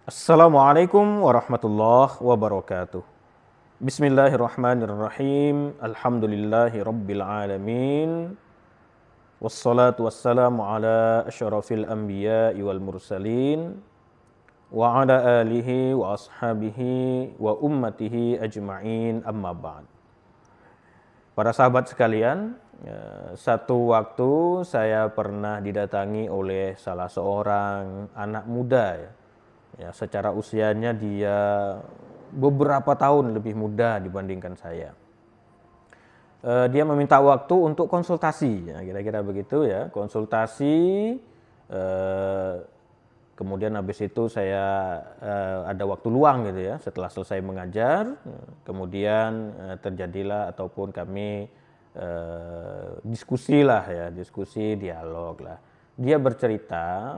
Assalamualaikum warahmatullahi wabarakatuh. Bismillahirrahmanirrahim. Alhamdulillahi rabbil alamin. Wassalatu wassalamu ala asyrafil anbiya'i wal mursalin wa ala alihi wa ashabihi wa ummatihi ajma'in, amma ba'd. Para sahabat sekalian, satu waktu saya pernah didatangi oleh salah seorang anak muda ya. Ya, secara usianya dia beberapa tahun lebih muda dibandingkan saya. Dia meminta waktu untuk konsultasi, ya, kira-kira begitu ya, konsultasi. eh, Kemudian habis itu saya ada waktu luang gitu ya, setelah selesai mengajar, kemudian terjadilah ataupun kami diskusi lah ya, diskusi dialog lah. Dia bercerita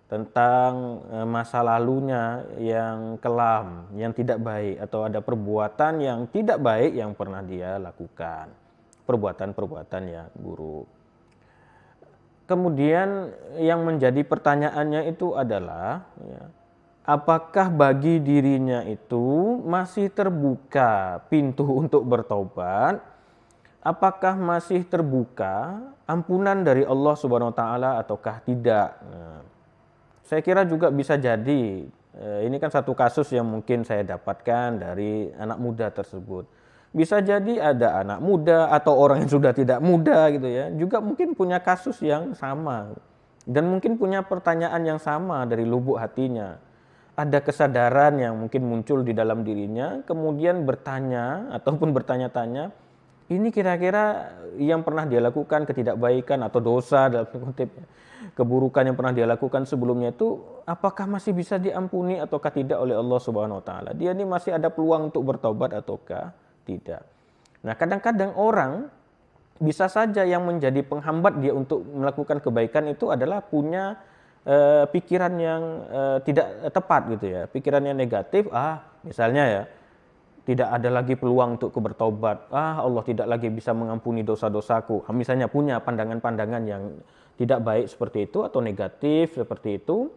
tentang masa lalunya yang kelam, yang tidak baik, atau ada perbuatan yang tidak baik yang pernah dia lakukan, perbuatan-perbuatan yang buruk. Kemudian yang menjadi pertanyaannya itu adalah ya, apakah bagi dirinya itu masih terbuka pintu untuk bertobat? Apakah masih terbuka ampunan dari Allah Subhanahu wa taala ataukah tidak? Nah, saya kira juga bisa jadi ini kan satu kasus yang mungkin saya dapatkan dari anak muda tersebut. Bisa jadi ada anak muda atau orang yang sudah tidak muda gitu ya, juga mungkin punya kasus yang sama dan mungkin punya pertanyaan yang sama dari lubuk hatinya. Ada kesadaran yang mungkin muncul di dalam dirinya, kemudian bertanya ataupun bertanya-tanya, ini kira-kira yang pernah dia lakukan, ketidakbaikan atau dosa dalam kutip, keburukan yang pernah dia lakukan sebelumnya itu apakah masih bisa diampuni ataukah tidak oleh Allah Subhanahu wa taala? Dia ini masih ada peluang untuk bertobat ataukah tidak. Nah, kadang-kadang orang bisa saja yang menjadi penghambat dia untuk melakukan kebaikan itu adalah punya pikiran yang tidak tepat gitu ya, pikiran yang negatif. Misalnya ya, tidak ada lagi peluang untuk bertobat. Allah tidak lagi bisa mengampuni dosa-dosaku. Misalnya punya pandangan-pandangan yang tidak baik seperti itu atau negatif seperti itu.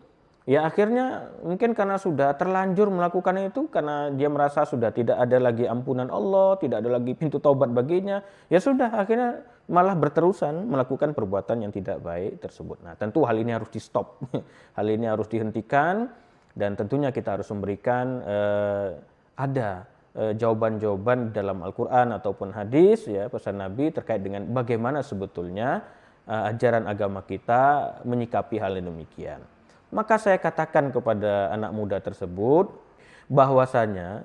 Ya akhirnya mungkin karena sudah terlanjur melakukan itu, karena dia merasa sudah tidak ada lagi ampunan Allah, tidak ada lagi pintu taubat baginya, ya sudah akhirnya malah berterusan melakukan perbuatan yang tidak baik tersebut. Nah tentu hal ini harus di stop, hal ini harus dihentikan, dan tentunya kita harus memberikan ada jawaban-jawaban dalam Al-Quran ataupun hadis ya, pesan Nabi terkait dengan bagaimana sebetulnya ajaran agama kita menyikapi hal yang demikian. Maka saya katakan kepada anak muda tersebut bahwasanya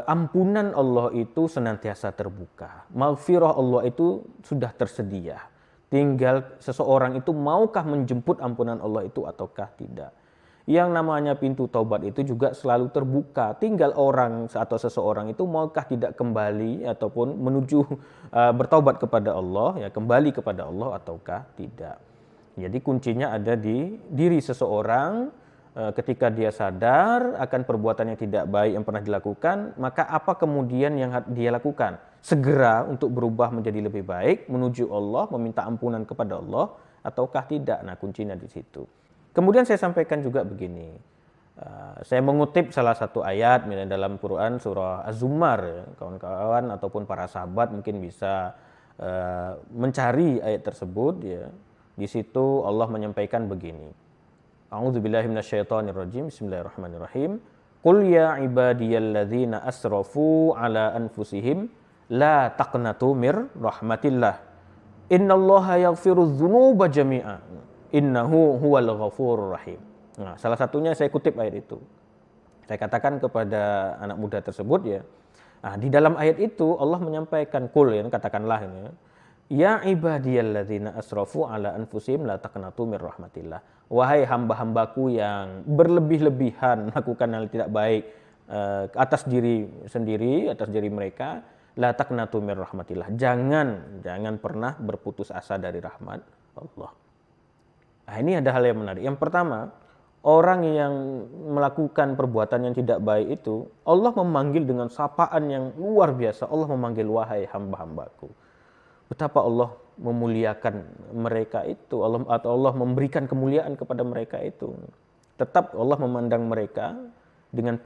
ampunan Allah itu senantiasa terbuka. Maghfirah Allah itu sudah tersedia. Tinggal seseorang itu maukah menjemput ampunan Allah itu ataukah tidak. Yang namanya pintu taubat itu juga selalu terbuka. Tinggal orang atau seseorang itu maukah tidak kembali ataupun menuju bertaubat kepada Allah, ya kembali kepada Allah ataukah tidak. Jadi kuncinya ada di diri seseorang. Ketika dia sadar akan perbuatan yang tidak baik yang pernah dilakukan, maka apa kemudian yang dia lakukan? Segera untuk berubah menjadi lebih baik, menuju Allah, meminta ampunan kepada Allah, ataukah tidak? Nah kuncinya di situ. Kemudian saya sampaikan juga begini, saya mengutip salah satu ayat misalnya dalam Quran surah Az-Zumar, ya. Kawan-kawan ataupun para sahabat mungkin bisa mencari ayat tersebut ya. Di situ Allah menyampaikan begini. A'udzubillahi minasyaitonirrajim. Bismillahirrahmanirrahim. Qul ya ibadiyalladzina asrafu ala anfusihim la taqnatu mir rahmatillah. Innallaha yaghfirudz dzunuba jami'a. Innahu huwal ghafurur rahim. Nah, salah satunya saya kutip ayat itu. Saya katakan kepada anak muda tersebut ya. Nah, di dalam ayat itu Allah menyampaikan qul ya, katakanlah ini. Ya ibadiyalladzina asrafu ala anfusihim la taqnatu mir rahmatillah. Wahai hamba-hambaku yang berlebih-lebihan melakukan hal tidak baik atas diri sendiri, atas diri mereka, la taqnatu mir rahmatillah. Jangan pernah berputus asa dari rahmat Allah. Nah, ini ada hal yang menarik. Yang pertama, orang yang melakukan perbuatan yang tidak baik itu, Allah memanggil dengan sapaan yang luar biasa. Allah memanggil wahai hamba-hambaku. Betapa Allah memuliakan mereka itu, Allah memberikan kemuliaan kepada mereka itu. tetap Allah memandang mereka dengan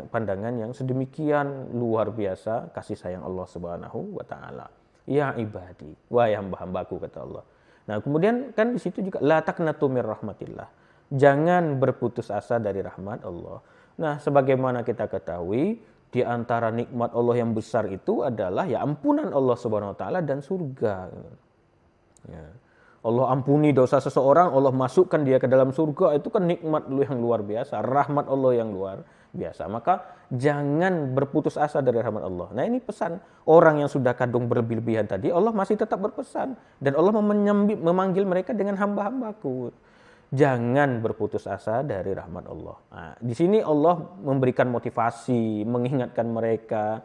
pandangan yang sedemikian luar biasa kasih sayang Allah Subhanahu wa taala. Ya ibadi, wahai hamba-hambaku, kata Allah. Nah, kemudian kan di situ juga la taqnatu mir rahmatillah. Jangan berputus asa dari rahmat Allah. Nah, sebagaimana kita ketahui, di antara nikmat Allah yang besar itu adalah ya ampunan Allah Subhanahu wa taala dan surga. Ya. Allah ampuni dosa seseorang, Allah masukkan dia ke dalam surga, itu kan nikmat yang luar biasa, rahmat Allah yang luar biasa. Maka jangan berputus asa dari rahmat Allah. Nah, ini pesan orang yang sudah kadung berlebihan tadi, Allah masih tetap berpesan dan Allah memanggil mereka dengan hamba-hambaku. Jangan berputus asa dari rahmat Allah. Nah, di sini Allah memberikan motivasi, mengingatkan mereka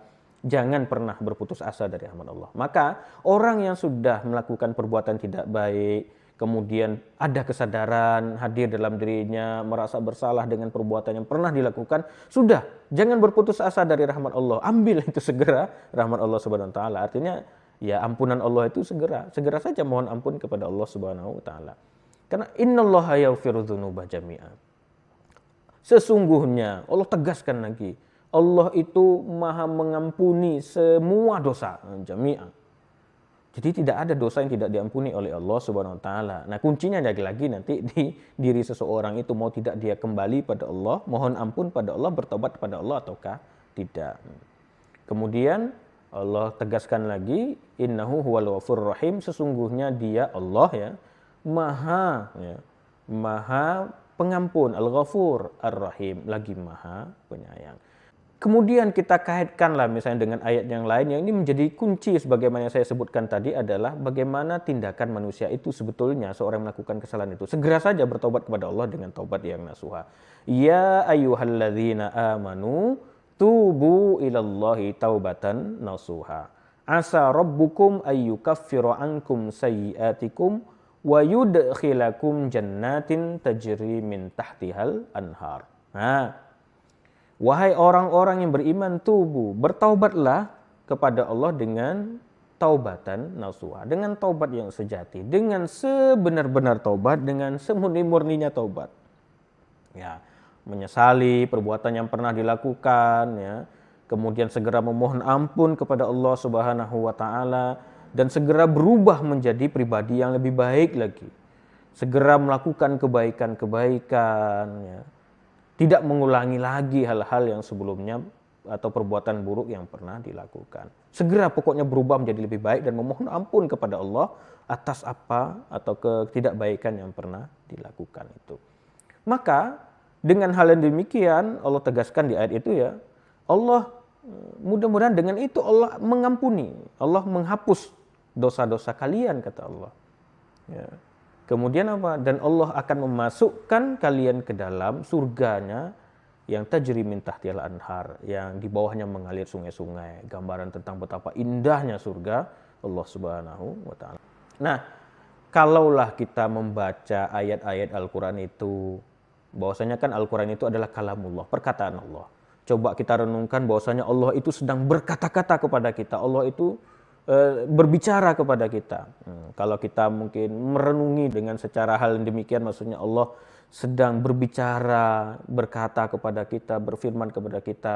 jangan pernah berputus asa dari rahmat Allah. Maka orang yang sudah melakukan perbuatan tidak baik, kemudian ada kesadaran hadir dalam dirinya, merasa bersalah dengan perbuatan yang pernah dilakukan, sudah, jangan berputus asa dari rahmat Allah. Ambil itu segera rahmat Allah Subhanahu wa taala. Artinya ya ampunan Allah itu segera saja mohon ampun kepada Allah Subhanahu wa taala. Karena innallaha yaghfiru dzunuba jami'a. Sesungguhnya Allah tegaskan lagi, Allah itu maha mengampuni semua dosa, jami'ah. Jadi tidak ada dosa yang tidak diampuni oleh Allah Subhanahu wa taala. Nah, kuncinya lagi nanti di diri seseorang itu, mau tidak dia kembali pada Allah, mohon ampun pada Allah, bertobat kepada Allah ataukah tidak. Kemudian Allah tegaskan lagi, innahu huwal ghafurur rahim, sesungguhnya dia Allah ya, maha pengampun, al-ghafur, ar-rahim, lagi maha penyayang. Kemudian kita kaitkanlah misalnya dengan ayat yang lain yang ini menjadi kunci sebagaimana yang saya sebutkan tadi adalah bagaimana tindakan manusia itu sebetulnya seorang melakukan kesalahan itu segera saja bertobat kepada Allah dengan taubat yang nasuha. Ya ayyuhalladzina amanu tubu ilallahi taubatan nasuha. Asa rabbukum ayyukaffiru ankum sayyiatikum wa yudkhilakum jannatin tajri min tahtihal anhar. Nah, wahai orang-orang yang beriman, tubuh, bertaubatlah kepada Allah dengan taubatan nasuha, dengan taubat yang sejati, dengan sebenar-benar taubat, dengan semurni-murninya taubat. Ya, menyesali perbuatan yang pernah dilakukan, ya, kemudian segera memohon ampun kepada Allah Subhanahu wa taala dan segera berubah menjadi pribadi yang lebih baik lagi. Segera melakukan kebaikan-kebaikan, ya. Tidak mengulangi lagi hal-hal yang sebelumnya atau perbuatan buruk yang pernah dilakukan. Segera pokoknya berubah menjadi lebih baik dan memohon ampun kepada Allah atas apa atau ketidakbaikan yang pernah dilakukan itu. Maka dengan hal yang demikian Allah tegaskan di ayat itu ya, Allah mudah-mudahan dengan itu Allah mengampuni, Allah menghapus dosa-dosa kalian, kata Allah. Ya. Kemudian apa? Dan Allah akan memasukkan kalian ke dalam surganya yang tajri min tahtihal anhar, yang di bawahnya mengalir sungai-sungai. Gambaran tentang betapa indahnya surga Allah Subhanahu wa taala. Nah, kalaulah kita membaca ayat-ayat Al-Qur'an itu, bahwasanya kan Al-Qur'an itu adalah kalamullah, perkataan Allah. Coba kita renungkan bahwasanya Allah itu sedang berkata-kata kepada kita. Allah itu berbicara kepada kita. Kalau kita mungkin merenungi dengan secara hal yang demikian, maksudnya Allah sedang berbicara, berkata kepada kita, berfirman kepada kita,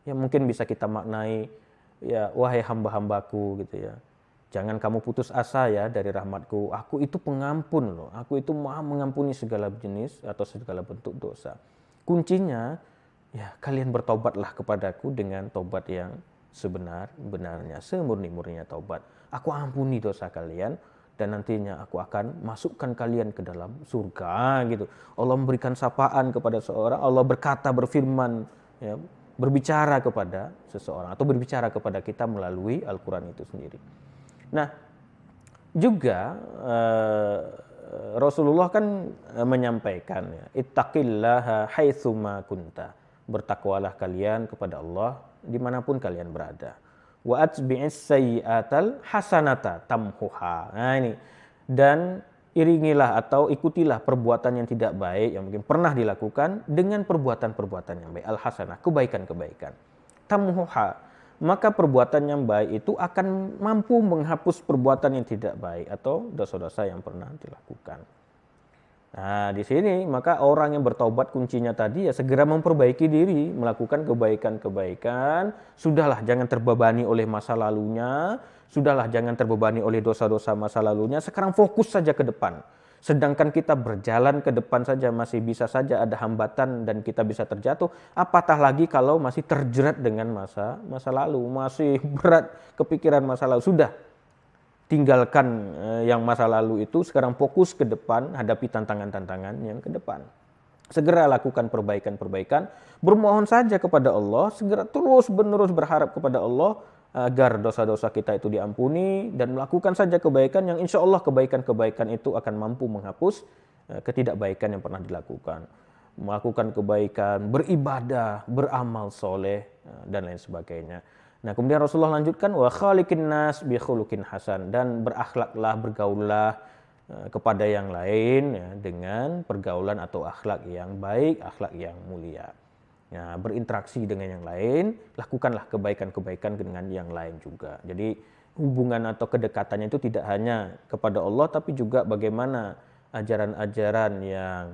ya mungkin bisa kita maknai, ya wahai hamba-hambaku gitu ya, jangan kamu putus asa ya dari rahmatku, aku itu pengampun loh, aku itu maha mengampuni segala jenis atau segala bentuk dosa. Kuncinya, ya kalian bertobatlah kepadaku dengan tobat yang sebenar-benarnya, semurni-murninya taubat. Aku ampuni dosa kalian dan nantinya aku akan masukkan kalian ke dalam surga gitu. Allah memberikan sapaan kepada seorang, Allah berkata, berfirman, ya, berbicara kepada seseorang atau berbicara kepada kita melalui Al-Quran itu sendiri. Nah, juga Rasulullah kan menyampaikan, ya, ittaqillaha haitsuma kunta. Bertakwalah kalian kepada Allah dimanapun kalian berada. Wa atbi'is sayyi'atal hasanata tamhuha. Nah ini, dan iringilah atau ikutilah perbuatan yang tidak baik yang mungkin pernah dilakukan dengan perbuatan-perbuatan yang baik, al-hasanah, kebaikan-kebaikan. Tamhuha, maka perbuatan yang baik itu akan mampu menghapus perbuatan yang tidak baik atau dosa-dosa yang pernah dilakukan. Nah, di sini maka orang yang bertobat kuncinya tadi ya segera memperbaiki diri, melakukan kebaikan-kebaikan. Sudahlah jangan terbebani oleh masa lalunya, sudahlah jangan terbebani oleh dosa-dosa masa lalunya. Sekarang fokus saja ke depan. Sedangkan kita berjalan ke depan saja masih bisa saja ada hambatan dan kita bisa terjatuh. Apatah lagi kalau masih terjerat dengan masa lalu, masih berat kepikiran masa lalu. Sudah, tinggalkan yang masa lalu itu, sekarang fokus ke depan, hadapi tantangan-tantangan yang ke depan. Segera lakukan perbaikan-perbaikan, bermohon saja kepada Allah, segera terus-menerus berharap kepada Allah agar dosa-dosa kita itu diampuni, dan melakukan saja kebaikan yang insya Allah kebaikan-kebaikan itu akan mampu menghapus ketidakbaikan yang pernah dilakukan. Melakukan kebaikan, beribadah, beramal soleh, dan lain sebagainya. Nah, kemudian Rasulullah lanjutkan wa khaliqin nas bi khuluqin hasan, dan berakhlaklah, bergaullah kepada yang lain ya, dengan pergaulan atau akhlak yang baik, akhlak yang mulia. Ya, berinteraksi dengan yang lain, lakukanlah kebaikan-kebaikan dengan yang lain juga. Jadi hubungan atau kedekatannya itu tidak hanya kepada Allah, tapi juga bagaimana ajaran-ajaran yang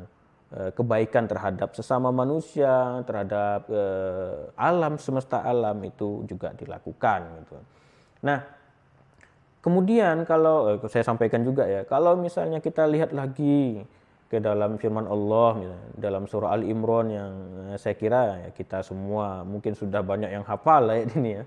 kebaikan terhadap sesama manusia, terhadap alam, semesta alam itu juga dilakukan gitu. Nah, kemudian kalau saya sampaikan juga ya, kalau misalnya kita lihat lagi ke dalam firman Allah misalnya, dalam surah Ali Imran yang saya kira ya, kita semua mungkin sudah banyak yang hafal ayat ini ya.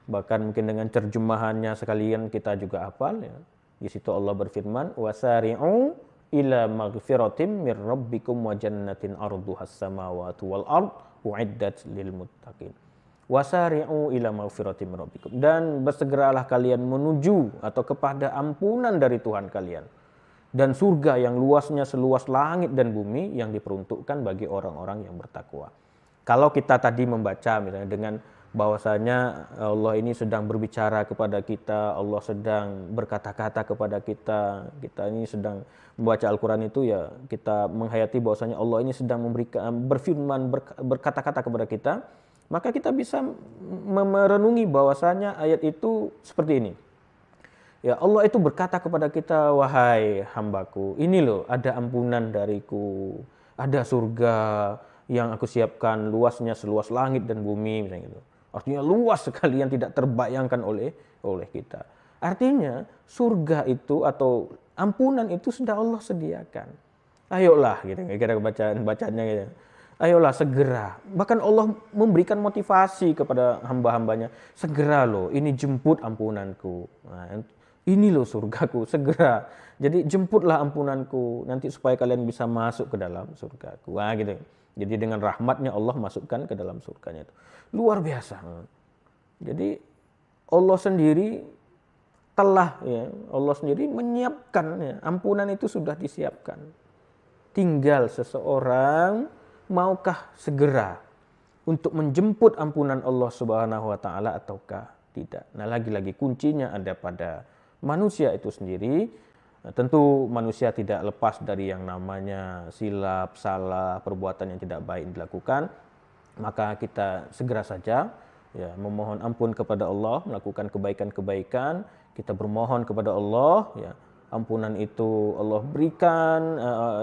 Bahkan mungkin dengan terjemahannya sekalian kita juga hafal ya. Di situ Allah berfirman, wasari'u ila maghfiratim mir rabbikum wa jannatin arduhas samawati wal ard uiddat lil muttaqin. Wasari'u ila maghfiratim mir rabbikum, dan bersegeralah kalian menuju atau kepada ampunan dari Tuhan kalian dan surga yang luasnya seluas langit dan bumi yang diperuntukkan bagi orang-orang yang bertakwa. Kalau kita tadi membaca misalnya dengan bahwasanya Allah ini sedang berbicara kepada kita, Allah sedang berkata-kata kepada kita, kita ini sedang membaca Al-Quran itu ya kita menghayati bahwasanya Allah ini sedang memberikan berfirman, berkata-kata kepada kita, maka kita bisa merenungi bahwasanya ayat itu seperti ini. Ya, Allah itu berkata kepada kita, wahai hambaku, ini loh ada ampunan dariku, ada surga yang aku siapkan luasnya seluas langit dan bumi misalnya gitu. Artinya luas sekali yang tidak terbayangkan oleh kita. Artinya surga itu atau ampunan itu sudah Allah sediakan. Ayolah gitu, kira-kira bacaannya gitu. Ayolah segera. Bahkan Allah memberikan motivasi kepada hamba-hambanya. Segera loh, ini jemput ampunanku. Nah, ini loh surgaku, segera. Jadi jemputlah ampunanku nanti supaya kalian bisa masuk ke dalam surgaku. Wah gitu. Jadi dengan rahmatnya Allah masukkan ke dalam surganya itu. Luar biasa. Jadi Allah sendiri telah ya, Allah sendiri menyiapkan ya, ampunan itu sudah disiapkan. Tinggal seseorang maukah segera untuk menjemput ampunan Allah Subhanahu wa taala ataukah tidak. Nah, lagi-lagi kuncinya ada pada manusia itu sendiri. Tentu manusia tidak lepas dari yang namanya silap, salah, perbuatan yang tidak baik dilakukan. Maka kita segera saja ya memohon ampun kepada Allah, melakukan kebaikan-kebaikan, kita bermohon kepada Allah ya. Ampunan itu Allah berikan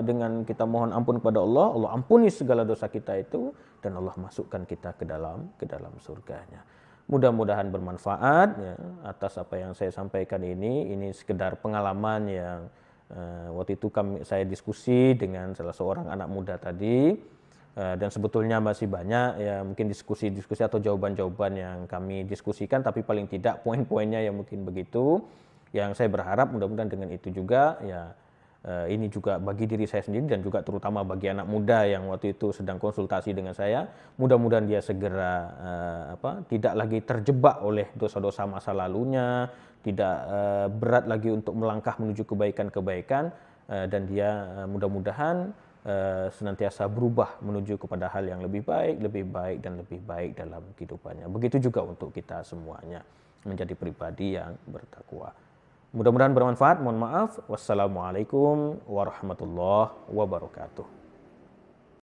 dengan kita mohon ampun kepada Allah, Allah ampuni segala dosa kita itu dan Allah masukkan kita ke dalam surganya. Mudah-mudahan bermanfaat ya, atas apa yang saya sampaikan ini sekedar pengalaman yang waktu itu saya diskusi dengan salah seorang anak muda tadi dan sebetulnya masih banyak ya mungkin diskusi-diskusi atau jawaban-jawaban yang kami diskusikan, tapi paling tidak poin-poinnya yang mungkin begitu yang saya berharap mudah-mudahan dengan itu juga ya ini juga bagi diri saya sendiri dan juga terutama bagi anak muda yang waktu itu sedang konsultasi dengan saya, mudah-mudahan dia segera tidak lagi terjebak oleh dosa-dosa masa lalunya, tidak berat lagi untuk melangkah menuju kebaikan-kebaikan dan dia mudah-mudahan senantiasa berubah menuju kepada hal yang lebih baik dan lebih baik dalam kehidupannya. Begitu juga untuk kita semuanya menjadi pribadi yang bertakwa. Mudah-mudahan bermanfaat. Mohon maaf. Wassalamualaikum warahmatullahi wabarakatuh.